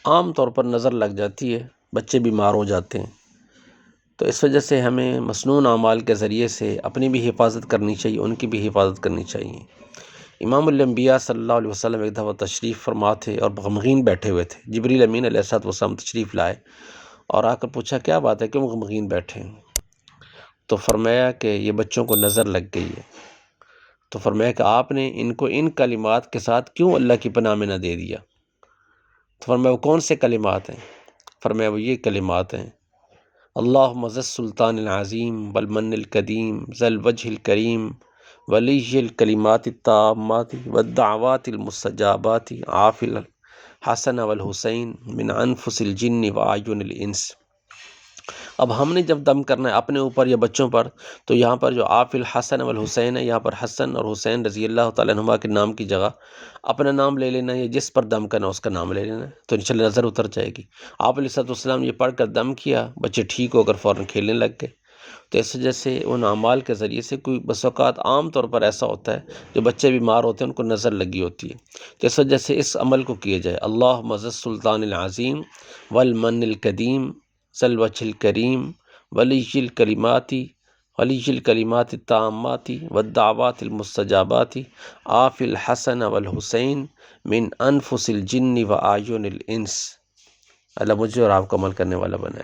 عام طور پر نظر لگ جاتی ہے، بچے بیمار ہو جاتے ہیں۔ تو اس وجہ سے ہمیں مسنون اعمال کے ذریعے سے اپنی بھی حفاظت کرنی چاہیے، ان کی بھی حفاظت کرنی چاہیے۔ امام الانبیاء صلی اللہ علیہ وسلم ایک دفعہ تشریف فرما تھے اور غمگین بیٹھے ہوئے تھے۔ جبریل امین علیہ السلام تشریف لائے اور آ کر پوچھا کیا بات ہے، کیوں غمگین بیٹھے ہیں؟ تو فرمایا کہ یہ بچوں کو نظر لگ گئی ہے۔ تو فرمایا کہ آپ نے ان کو ان کلمات کے ساتھ کیوں اللہ کی پناہ میں نہ دے دیا؟ تو فرمایا وہ کون سے کلمات ہیں؟ فرمایا وہ یہ کلمات ہیں، اللہم ذی السلطان العظیم والمن القدیم ذی الوجہ الکریم ولی الکلمات التامات والدعوات المستجابات عاف الحسن والحسین من انفس الجن واعین الانس۔ اب ہم نے جب دم کرنا ہے اپنے اوپر یا بچوں پر، تو یہاں پر جو عاف الحسن والحسین ہے، یہاں پر حسن اور حسین رضی اللہ تعالیٰ عنہما کے نام کی جگہ اپنا نام لے لینا ہے، یا جس پر دم کرنا اس کا نام لے لینا ہے، تو انشاءاللہ نظر اتر جائے گی۔ آپ علیہ السلام نے یہ پڑھ کر دم کیا، بچے ٹھیک ہو کر فوراً کھیلنے لگ گئے۔ تو اس وجہ سے ان اعمال کے ذریعے سے کوئی بس اوقات عام طور پر ایسا ہوتا ہے جو بچے بیمار ہوتے ہیں ان کو نظر لگی ہوتی ہے، تو اس وجہ سے اس عمل کو کیا جائے، اللہم ذی السلطان العظیم والمن القدیم ذی الوجہ الکریم ولی الکلمات التامات والدعوات المستجابات عاف الحسن والحسین من انفس الجن واعین الانس۔ اللہ مجھے اور آپ کو عمل کرنے والا بنائے۔